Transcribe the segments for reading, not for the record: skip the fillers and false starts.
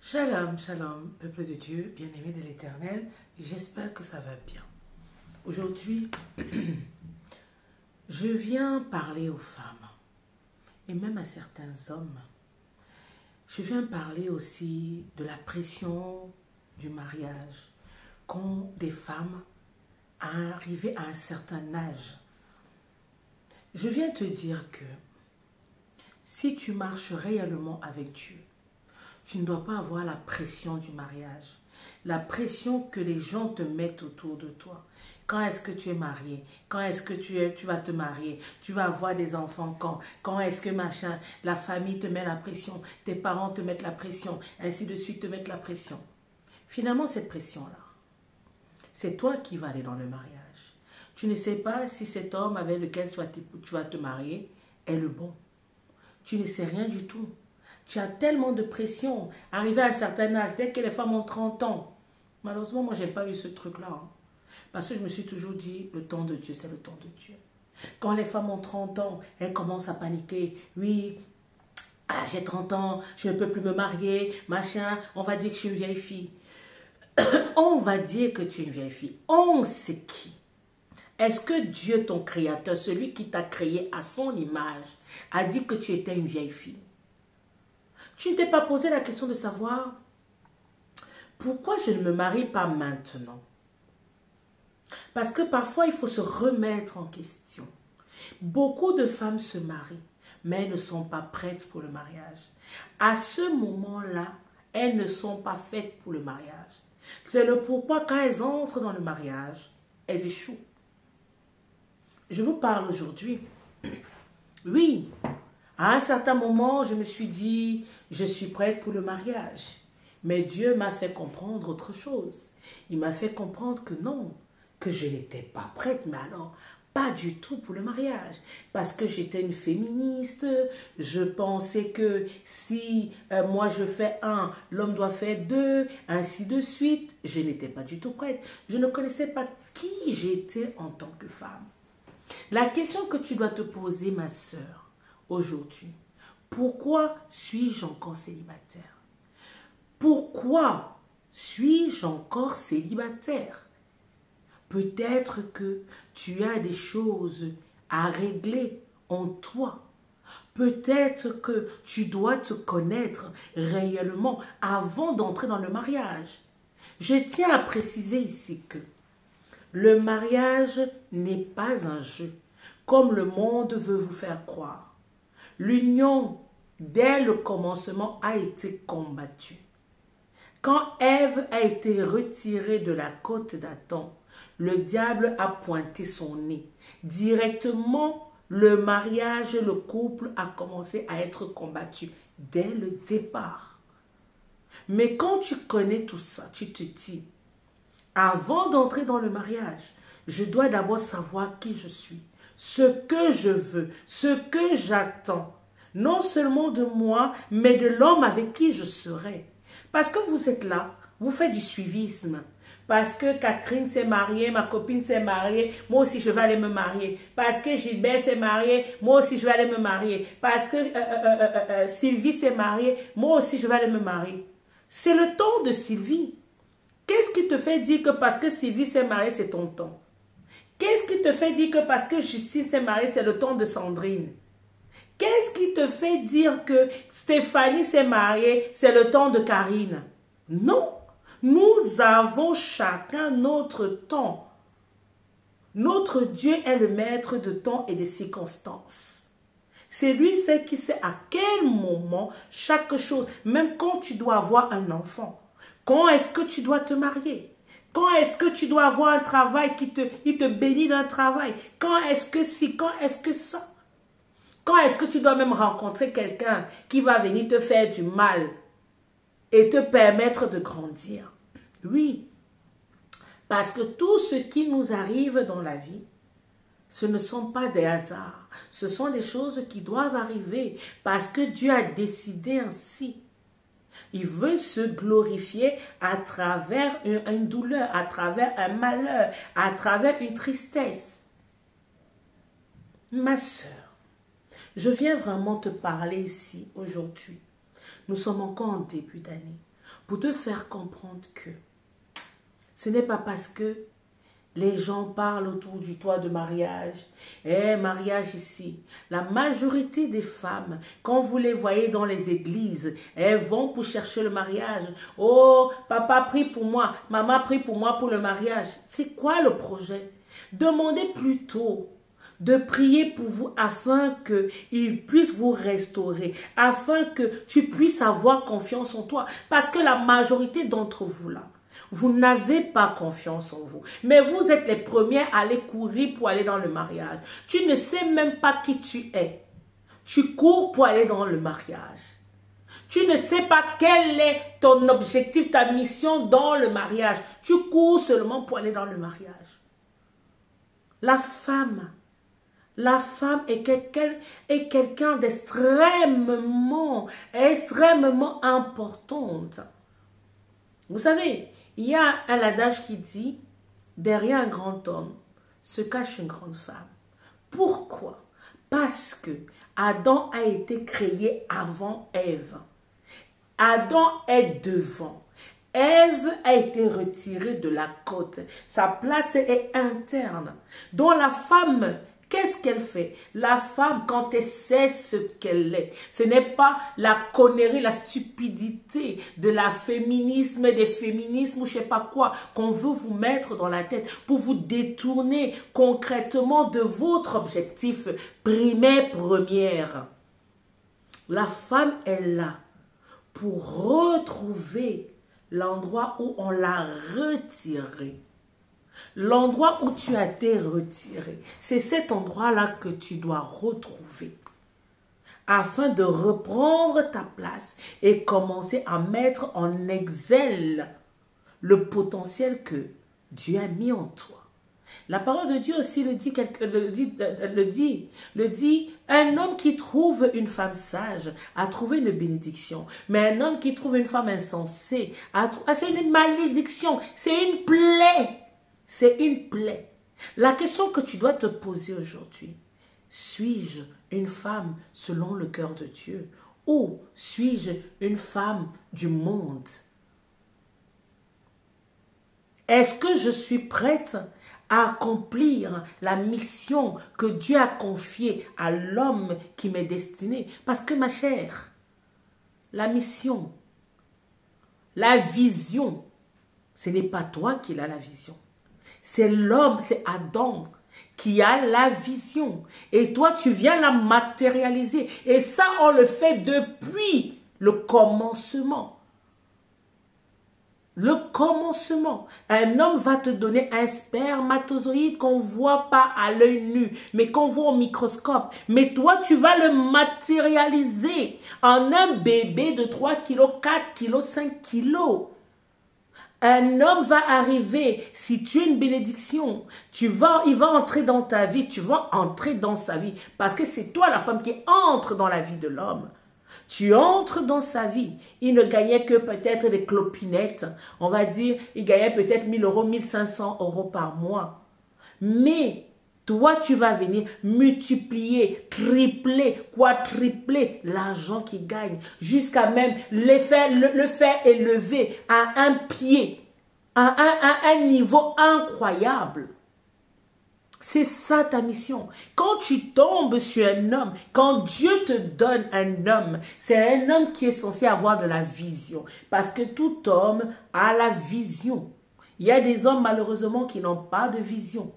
Shalom, shalom, peuple de Dieu, bien-aimé de l'Éternel, j'espère que ça va bien. Aujourd'hui, je viens parler aux femmes et même à certains hommes. Je viens parler aussi de la pression du mariage qu'ont des femmes arrivées à un certain âge. Je viens te dire que si tu marches réellement avec Dieu, tu ne dois pas avoir la pression du mariage, la pression que les gens te mettent autour de toi. Quand est-ce que tu es marié? Quand est-ce que tu vas te marier? Tu vas avoir des enfants quand? Quand est-ce que machin? La famille te met la pression, tes parents te mettent la pression, ainsi de suite te mettent la pression. Finalement, cette pression-là, c'est toi qui vas aller dans le mariage. Tu ne sais pas si cet homme avec lequel tu vas te marier est le bon. Tu ne sais rien du tout. Tu as tellement de pression. Arrivé à un certain âge, dès que les femmes ont 30 ans, malheureusement, moi, je n'ai pas eu ce truc-là. Parce que je me suis toujours dit, le temps de Dieu, c'est le temps de Dieu. Quand les femmes ont 30 ans, elles commencent à paniquer. Oui, j'ai 30 ans, je ne peux plus me marier, machin. On va dire que je suis une vieille fille. On va dire que tu es une vieille fille. On sait qui? Est-ce que Dieu, ton créateur, celui qui t'a créé à son image, a dit que tu étais une vieille fille? Tu ne t'es pas posé la question de savoir pourquoi je ne me marie pas maintenant? Parce que parfois, il faut se remettre en question. Beaucoup de femmes se marient, mais elles ne sont pas prêtes pour le mariage. À ce moment-là, elles ne sont pas faites pour le mariage. C'est le pourquoi quand elles entrent dans le mariage, elles échouent. Je vous parle aujourd'hui. Oui, à un certain moment, je me suis dit, je suis prête pour le mariage. Mais Dieu m'a fait comprendre autre chose. Il m'a fait comprendre que non, que je n'étais pas prête, mais alors pas du tout pour le mariage. Parce que j'étais une féministe, je pensais que si moi je fais un, l'homme doit faire deux, ainsi de suite. Je n'étais pas du tout prête. Je ne connaissais pas qui j'étais en tant que femme. La question que tu dois te poser, ma sœur, aujourd'hui, pourquoi suis-je encore célibataire? Pourquoi suis-je encore célibataire? Peut-être que tu as des choses à régler en toi. Peut-être que tu dois te connaître réellement avant d'entrer dans le mariage. Je tiens à préciser ici que le mariage n'est pas un jeu, comme le monde veut vous faire croire. L'union, dès le commencement, a été combattue. Quand Ève a été retirée de la côte d'Adam, le diable a pointé son nez. Directement, le mariage, le couple a commencé à être combattu dès le départ. Mais quand tu connais tout ça, tu te dis, avant d'entrer dans le mariage, je dois d'abord savoir qui je suis, ce que je veux, ce que j'attends. Non seulement de moi, mais de l'homme avec qui je serai. Parce que vous êtes là, vous faites du suivisme. Parce que Catherine s'est mariée, ma copine s'est mariée, moi aussi je vais aller me marier. Parce que Gilbert s'est marié, moi aussi je vais aller me marier. Parce que Sylvie s'est mariée, moi aussi je vais aller me marier. C'est le temps de Sylvie. Qu'est-ce qui te fait dire que parce que Sylvie s'est mariée, c'est ton temps? Qu'est-ce qui te fait dire que parce que Justine s'est mariée, c'est le temps de Sandrine? Qu'est-ce qui te fait dire que Stéphanie s'est mariée, c'est le temps de Karine? Non, nous avons chacun notre temps. Notre Dieu est le maître de temps et des circonstances. C'est lui qui sait à quel moment chaque chose, même quand tu dois avoir un enfant, quand est-ce que tu dois te marier? Quand est-ce que tu dois avoir un travail qui te bénit d'un travail? Quand est-ce que si, quand est-ce que ça? Quand est-ce que tu dois même rencontrer quelqu'un qui va venir te faire du mal et te permettre de grandir? Oui, parce que tout ce qui nous arrive dans la vie, ce ne sont pas des hasards. Ce sont des choses qui doivent arriver parce que Dieu a décidé ainsi. Il veut se glorifier à travers une douleur, à travers un malheur, à travers une tristesse. Ma sœur, je viens vraiment te parler ici aujourd'hui. Nous sommes encore en début d'année. pour te faire comprendre que ce n'est pas parce que les gens parlent autour du toit de mariage. Mariage ici. La majorité des femmes, quand vous les voyez dans les églises, elles vont pour chercher le mariage. Oh, papa prie pour moi, maman prie pour moi pour le mariage. C'est quoi le projet? Demandez plutôt de prier pour vous afin qu'il puisse vous restaurer, afin que tu puisses avoir confiance en toi. Parce que la majorité d'entre vous là, vous n'avez pas confiance en vous. Mais vous êtes les premiers à aller courir pour aller dans le mariage. Tu ne sais même pas qui tu es. Tu cours pour aller dans le mariage. Tu ne sais pas quel est ton objectif, ta mission dans le mariage. Tu cours seulement pour aller dans le mariage. La femme est quelqu'un d'extrêmement importante. Vous savez, il y a un adage qui dit, derrière un grand homme se cache une grande femme. Pourquoi? Parce que Adam a été créé avant Ève. Adam est devant. Ève a été retirée de la côte. Sa place est interne. Donc la femme, qu'est-ce qu'elle fait? La femme, quand elle sait ce qu'elle est, ce n'est pas la connerie, la stupidité de la féminisme, des féminismes ou je ne sais pas quoi, qu'on veut vous mettre dans la tête pour vous détourner concrètement de votre objectif primaire, première. La femme est là pour retrouver l'endroit où on l'a retiré. L'endroit où tu as été retiré, c'est cet endroit-là que tu dois retrouver afin de reprendre ta place et commencer à mettre en exergue le potentiel que Dieu a mis en toi. La parole de Dieu aussi le dit, un homme qui trouve une femme sage a trouvé une bénédiction, mais un homme qui trouve une femme insensée, c'est une malédiction, c'est une plaie. C'est une plaie. La question que tu dois te poser aujourd'hui, suis-je une femme selon le cœur de Dieu ou suis-je une femme du monde? Est-ce que je suis prête à accomplir la mission que Dieu a confiée à l'homme qui m'est destiné? Parce que ma chère, la mission, la vision, ce n'est pas toi qui as la vision. C'est l'homme, c'est Adam qui a la vision. Et toi, tu viens la matérialiser. Et ça, on le fait depuis le commencement. Le commencement. Un homme va te donner un spermatozoïde qu'on ne voit pas à l'œil nu, mais qu'on voit au microscope. Mais toi, tu vas le matérialiser en un bébé de 3 kilos, 4 kilos, 5 kilos. Un homme va arriver, si tu es une bénédiction, il va entrer dans ta vie, tu vas entrer dans sa vie. Parce que c'est toi la femme qui entre dans la vie de l'homme. Tu entres dans sa vie. Il ne gagnait que peut-être des clopinettes. On va dire, il gagnait peut-être 1 000 €, 1 500 € par mois. Mais toi, tu vas venir multiplier, tripler, quadrupler l'argent qu'il gagne, jusqu'à même le faire élever à un pied, à un niveau incroyable. C'est ça ta mission. Quand tu tombes sur un homme, quand Dieu te donne un homme, c'est un homme qui est censé avoir de la vision. Parce que tout homme a la vision. Il y a des hommes malheureusement qui n'ont pas de vision.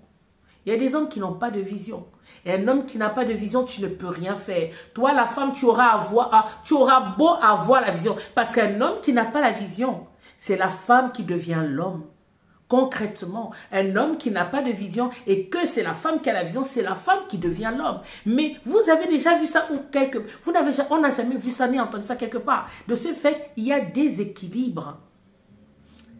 Il y a des hommes qui n'ont pas de vision. Et un homme qui n'a pas de vision, tu ne peux rien faire. Toi, la femme, tu auras beau avoir la vision. Parce qu'un homme qui n'a pas la vision, c'est la femme qui devient l'homme. Concrètement, un homme qui n'a pas de vision et que c'est la femme qui a la vision, c'est la femme qui devient l'homme. Mais vous avez déjà vu ça ou on n'a jamais vu ça ni entendu ça quelque part. De ce fait, il y a des équilibres.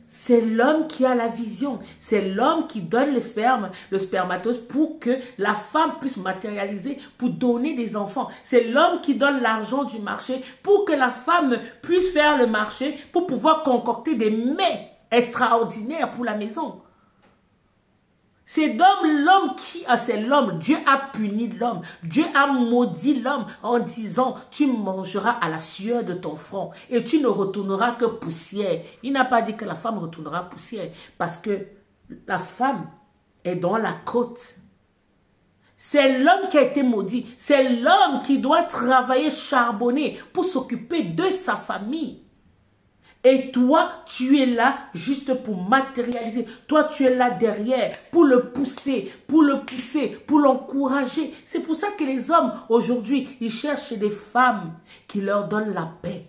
C'est l'homme qui a la vision. C'est l'homme qui donne le spermatose pour que la femme puisse matérialiser, pour donner des enfants. C'est l'homme qui donne l'argent du marché pour que la femme puisse faire le marché, pour pouvoir concocter des mets extraordinaires pour la maison. C'est l'homme qui a, c'est l'homme. Dieu a puni l'homme. Dieu a maudit l'homme en disant, tu mangeras à la sueur de ton front et tu ne retourneras que poussière. Il n'a pas dit que la femme retournera poussière parce que la femme est dans la côte. C'est l'homme qui a été maudit. C'est l'homme qui doit travailler, charbonner pour s'occuper de sa famille. Et toi, tu es là juste pour matérialiser. Toi, tu es là derrière pour le pousser, pour l'encourager. C'est pour ça que les hommes, aujourd'hui, ils cherchent des femmes qui leur donnent la paix.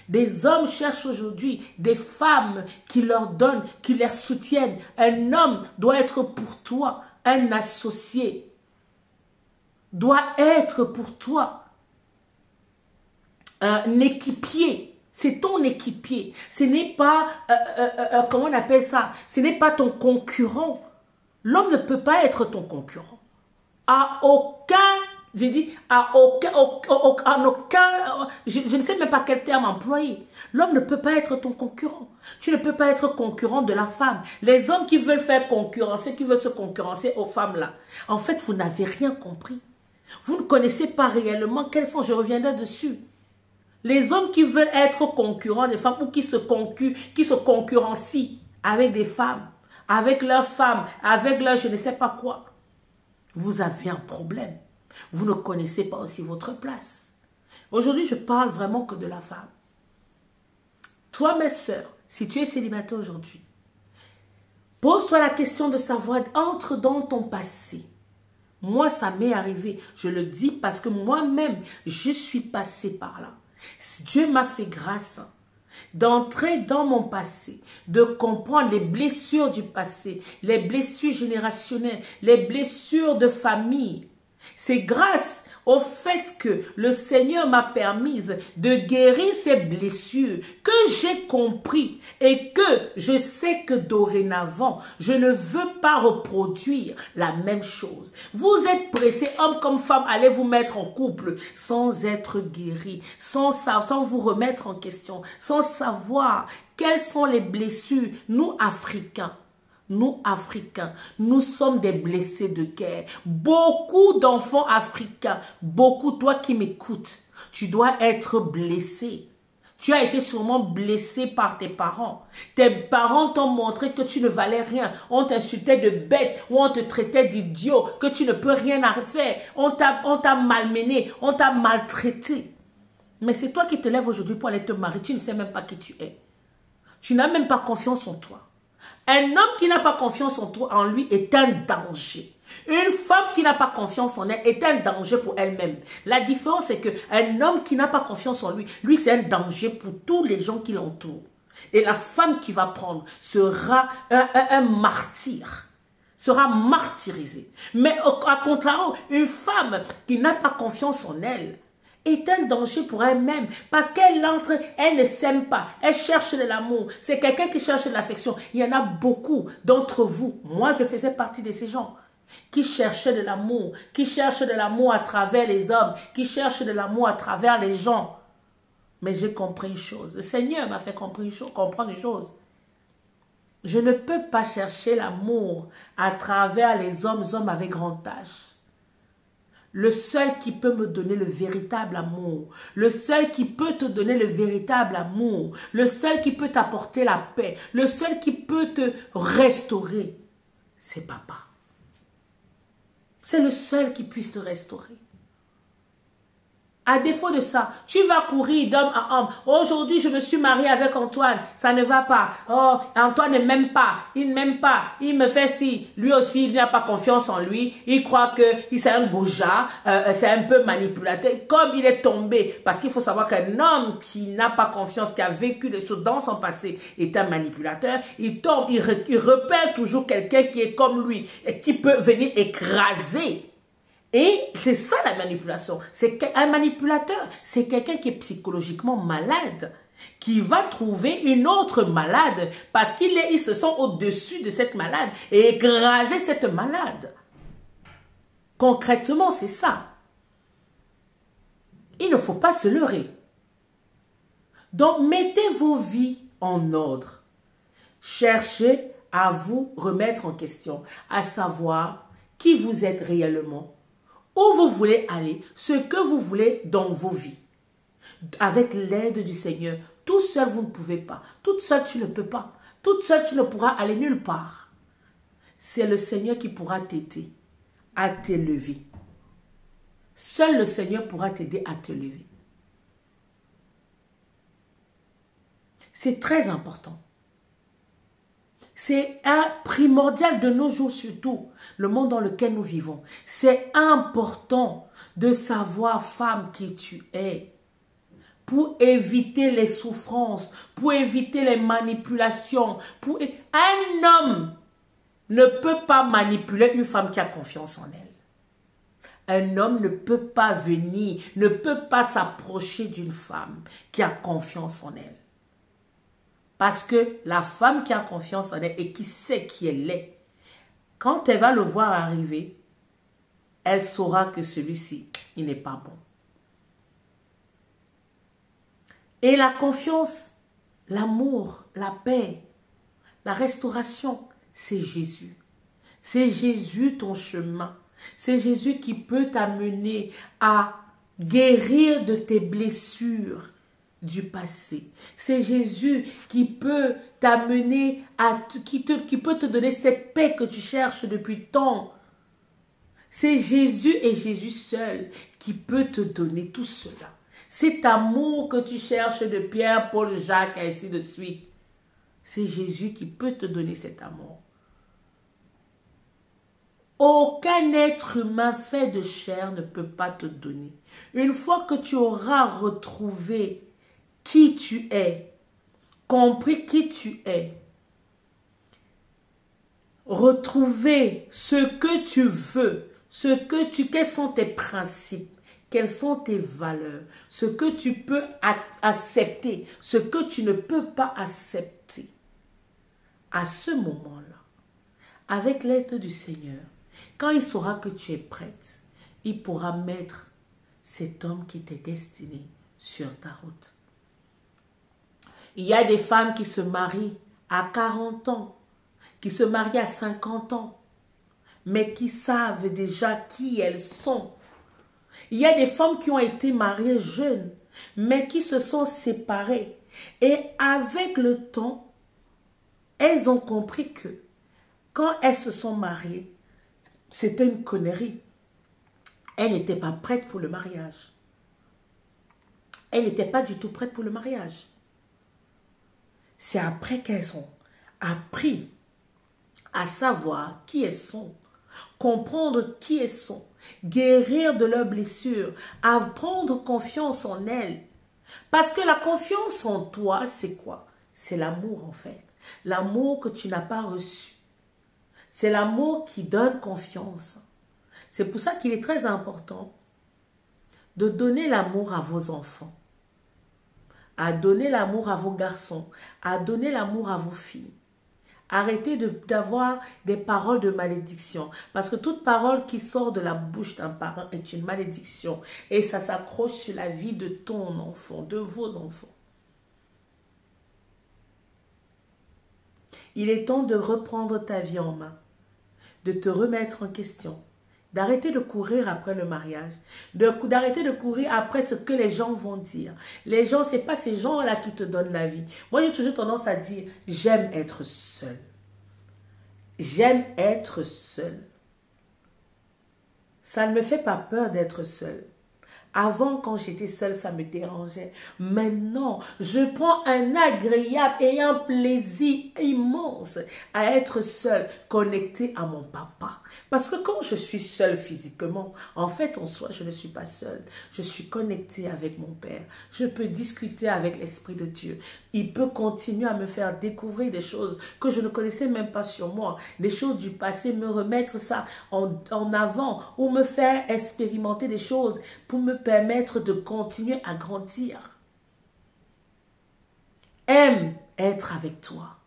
Des hommes cherchent aujourd'hui des femmes qui leur donnent, qui les soutiennent. Un homme doit être pour toi un associé. Doit être pour toi un équipier. C'est ton équipier. Ce n'est pas, comment on appelle ça? Ce n'est pas ton concurrent. L'homme ne peut pas être ton concurrent. À aucun, j'ai dit, je ne sais même pas quel terme employer. L'homme ne peut pas être ton concurrent. Tu ne peux pas être concurrent de la femme. Les hommes qui veulent faire concurrencer, qui veulent se concurrencer aux femmes là, en fait, vous n'avez rien compris. Vous ne connaissez pas réellement quels sont, je reviendrai dessus. Les hommes qui veulent être concurrents des femmes ou qui se concurrencient avec des femmes, avec leurs femmes, avec leur je ne sais pas quoi, vous avez un problème. Vous ne connaissez pas aussi votre place. Aujourd'hui, je parle vraiment que de la femme. Toi, mes sœurs, si tu es célibataire aujourd'hui, pose-toi la question de savoir, entre dans ton passé. Moi, ça m'est arrivé. Je le dis parce que moi-même, je suis passée par là. Dieu m'a fait grâce d'entrer dans mon passé, de comprendre les blessures du passé, les blessures générationnelles, les blessures de famille. C'est grâce au fait que le Seigneur m'a permise de guérir ces blessures que j'ai compris et que je sais que dorénavant, je ne veux pas reproduire la même chose. Vous êtes pressés, hommes comme femmes, allez vous mettre en couple sans être guéris, sans vous remettre en question, sans savoir quelles sont les blessures, nous Africains. Nous, Africains, nous sommes des blessés de guerre. Beaucoup d'enfants africains, beaucoup, toi qui m'écoutes, tu dois être blessé. Tu as été sûrement blessé par tes parents. Tes parents t'ont montré que tu ne valais rien. On t'insultait de bête ou on te traitait d'idiot, que tu ne peux rien faire. On t'a malmené, on t'a maltraité. Mais c'est toi qui te lèves aujourd'hui pour aller te marier. Tu ne sais même pas qui tu es. Tu n'as même pas confiance en toi. Un homme qui n'a pas confiance en lui est un danger. Une femme qui n'a pas confiance en elle est un danger pour elle-même. La différence c'est qu'un homme qui n'a pas confiance en lui, lui c'est un danger pour tous les gens qui l'entourent. Et la femme qui va prendre sera un martyr, sera martyrisée. Mais à contrario, une femme qui n'a pas confiance en elle, est un danger pour elle-même parce qu'elle entre, elle ne s'aime pas, elle cherche de l'amour, c'est quelqu'un qui cherche de l'affection. Il y en a beaucoup d'entre vous, moi je faisais partie de ces gens qui cherchaient de l'amour, qui cherchent de l'amour à travers les hommes, qui cherchent de l'amour à travers les gens. Mais j'ai compris une chose, le Seigneur m'a fait comprendre une chose. Je ne peux pas chercher l'amour à travers les hommes avec grand âge. Le seul qui peut me donner le véritable amour, le seul qui peut te donner le véritable amour, le seul qui peut t'apporter la paix, le seul qui peut te restaurer, c'est papa. C'est le seul qui puisse te restaurer. À défaut de ça, tu vas courir d'homme à homme. Aujourd'hui, je me suis mariée avec Antoine. Ça ne va pas. Oh, Antoine ne m'aime pas. Il ne m'aime pas. Il me fait ci. Lui aussi, il n'a pas confiance en lui. Il croit que c'est un goujat. C'est un peu manipulateur. Comme il est tombé. Parce qu'il faut savoir qu'un homme qui n'a pas confiance, qui a vécu des choses dans son passé, est un manipulateur. Il tombe, il repère toujours quelqu'un qui est comme lui et qui peut venir écraser. Et c'est ça la manipulation. Un manipulateur, c'est quelqu'un qui est psychologiquement malade, qui va trouver une autre malade parce qu'ils se sont au-dessus de cette malade et écraser cette malade. Concrètement, c'est ça. Il ne faut pas se leurrer. Donc, mettez vos vies en ordre. Cherchez à vous remettre en question, à savoir qui vous êtes réellement, où vous voulez aller, ce que vous voulez dans vos vies. Avec l'aide du Seigneur, tout seul vous ne pouvez pas, toute seule tu ne peux pas, toute seule tu ne pourras aller nulle part. C'est le Seigneur qui pourra t'aider à t'élever. Seul le Seigneur pourra t'aider à te lever. C'est très important. C'est un primordial de nos jours surtout, le monde dans lequel nous vivons. C'est important de savoir, femme, qui tu es, pour éviter les souffrances, pour éviter les manipulations. Un homme ne peut pas manipuler une femme qui a confiance en elle. Un homme ne peut pas venir, ne peut pas s'approcher d'une femme qui a confiance en elle. Parce que la femme qui a confiance en elle et qui sait qui elle est, quand elle va le voir arriver, elle saura que celui-ci, il n'est pas bon. Et la confiance, l'amour, la paix, la restauration, c'est Jésus. C'est Jésus ton chemin. C'est Jésus qui peut t'amener à guérir de tes blessures du passé. C'est Jésus qui peut t'amener à qui peut te donner cette paix que tu cherches depuis tant. C'est Jésus et Jésus seul qui peut te donner tout cela. Cet amour que tu cherches de Pierre, Paul, Jacques, et ainsi de suite. C'est Jésus qui peut te donner cet amour. Aucun être humain fait de chair ne peut pas te donner. Une fois que tu auras retrouvé qui tu es, compris qui tu es, retrouver ce que tu veux, quels sont tes principes, quelles sont tes valeurs, ce que tu peux accepter, ce que tu ne peux pas accepter. À ce moment-là, avec l'aide du Seigneur, quand il saura que tu es prête, il pourra mettre cet homme qui t'est destiné sur ta route. Il y a des femmes qui se marient à 40 ans, qui se marient à 50 ans, mais qui savent déjà qui elles sont. Il y a des femmes qui ont été mariées jeunes, mais qui se sont séparées. Et avec le temps, elles ont compris que quand elles se sont mariées, c'était une connerie. Elles n'étaient pas prêtes pour le mariage. Elles n'étaient pas du tout prêtes pour le mariage. C'est après qu'elles ont appris à savoir qui elles sont, comprendre qui elles sont, guérir de leurs blessures, prendre confiance en elles. Parce que la confiance en toi, c'est quoi? C'est l'amour en fait. L'amour que tu n'as pas reçu. C'est l'amour qui donne confiance. C'est pour ça qu'il est très important de donner l'amour à vos enfants, à donner l'amour à vos garçons, à donner l'amour à vos filles. Arrêtez d'avoir des paroles de malédiction. Parce que toute parole qui sort de la bouche d'un parent est une malédiction. Et ça s'accroche sur la vie de ton enfant, de vos enfants. Il est temps de reprendre ta vie en main, de te remettre en question, d'arrêter de courir après le mariage, d'arrêter de courir après ce que les gens vont dire. Les gens, ce n'est pas ces gens-là qui te donnent la vie. Moi, j'ai toujours tendance à dire, j'aime être seule. J'aime être seule. Ça ne me fait pas peur d'être seule. Avant, quand j'étais seule, ça me dérangeait. Maintenant, je prends un agréable et un plaisir immense à être seule, connectée à mon papa. Parce que quand je suis seule physiquement, en fait, en soi, je ne suis pas seule. Je suis connectée avec mon Père. Je peux discuter avec l'Esprit de Dieu. Il peut continuer à me faire découvrir des choses que je ne connaissais même pas sur moi. Des choses du passé, me remettre ça en avant ou me faire expérimenter des choses pour me permettre de continuer à grandir. Aime être avec toi.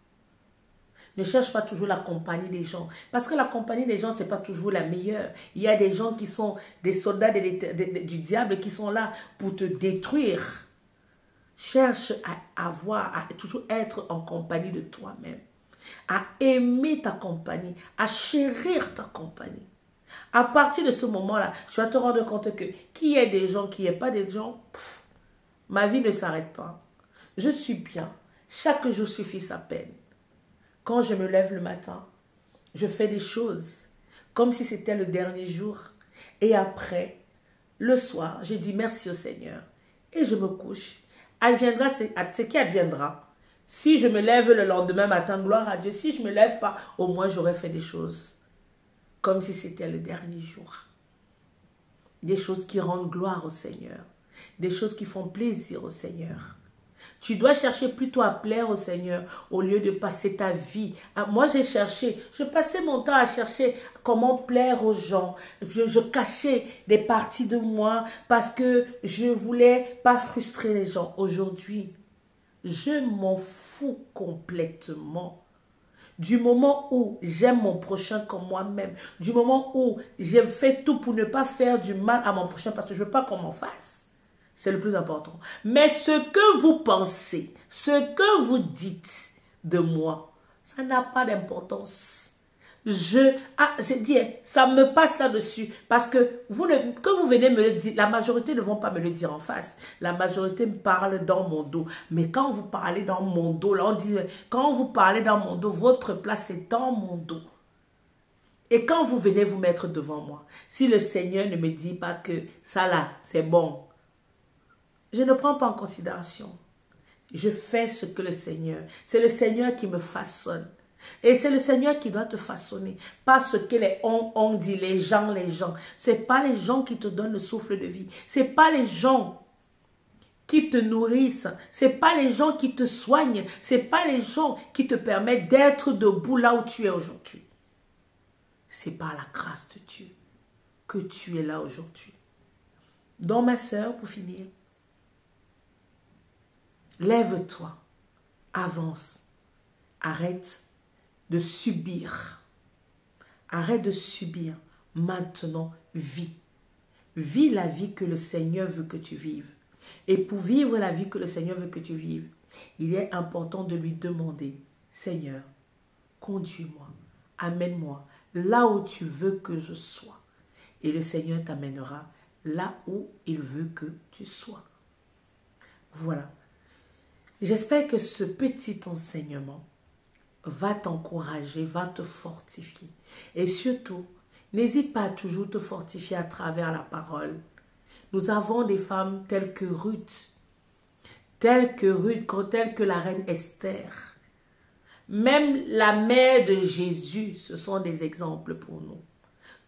Ne cherche pas toujours la compagnie des gens. Parce que la compagnie des gens, ce n'est pas toujours la meilleure. Il y a des gens qui sont des soldats du diable qui sont là pour te détruire. Cherche à toujours être en compagnie de toi-même. à aimer ta compagnie, à chérir ta compagnie. À partir de ce moment-là, tu vas te rendre compte que qu'il y ait des gens, qu'il n'y ait pas des gens, ma vie ne s'arrête pas. Je suis bien. Chaque jour suffit sa peine. Quand je me lève le matin, je fais des choses comme si c'était le dernier jour. Et après, le soir, je dis merci au Seigneur. Et je me couche. Adviendra ce qui adviendra. Si je me lève le lendemain matin, gloire à Dieu. Si je ne me lève pas, au moins j'aurais fait des choses comme si c'était le dernier jour. Des choses qui rendent gloire au Seigneur. Des choses qui font plaisir au Seigneur. Tu dois chercher plutôt à plaire au Seigneur au lieu de passer ta vie. Moi, je passais mon temps à chercher comment plaire aux gens. Je cachais des parties de moi parce que je ne voulais pas frustrer les gens. Aujourd'hui, je m'en fous complètement. Du moment où j'aime mon prochain comme moi-même, du moment où je fais tout pour ne pas faire du mal à mon prochain parce que je ne veux pas qu'on m'en fasse. C'est le plus important. Mais ce que vous pensez, ce que vous dites de moi, ça n'a pas d'importance. Je dis, ça me passe là-dessus. Parce que que vous venez me le dire, la majorité ne vont pas me le dire en face. La majorité me parle dans mon dos. Mais quand vous parlez dans mon dos, là on dit, quand vous parlez dans mon dos, votre place est dans mon dos. Et quand vous venez vous mettre devant moi, si le Seigneur ne me dit pas que ça là, c'est bon, je ne prends pas en considération. Je fais ce que le Seigneur. C'est le Seigneur qui me façonne. Et c'est le Seigneur qui doit te façonner. Pas ce que on dit, les gens. Ce n'est pas les gens qui te donnent le souffle de vie. Ce n'est pas les gens qui te nourrissent. Ce n'est pas les gens qui te soignent. Ce n'est pas les gens qui te permettent d'être debout là où tu es aujourd'hui. C'est par la grâce de Dieu que tu es là aujourd'hui. Donc ma sœur, pour finir, lève-toi, avance, arrête de subir. Arrête de subir. Maintenant, vis. Vis la vie que le Seigneur veut que tu vives. Et pour vivre la vie que le Seigneur veut que tu vives, il est important de lui demander, Seigneur, conduis-moi, amène-moi là où tu veux que je sois. Et le Seigneur t'amènera là où il veut que tu sois. Voilà. J'espère que ce petit enseignement va t'encourager, va te fortifier. Et surtout, n'hésite pas à toujours te fortifier à travers la parole. Nous avons des femmes telles que Ruth, telles que la reine Esther. Même la mère de Jésus, ce sont des exemples pour nous.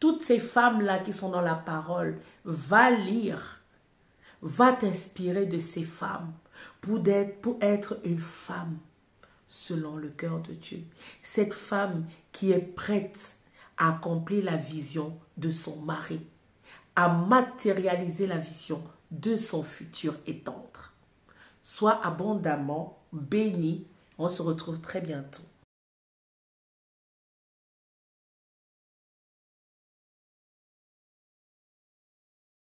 Toutes ces femmes-là qui sont dans la parole, va lire, va t'inspirer de ces femmes pour être une femme selon le cœur de Dieu. Cette femme qui est prête à accomplir la vision de son mari, à matérialiser la vision de son futur étendre. Sois abondamment béni. On se retrouve très bientôt.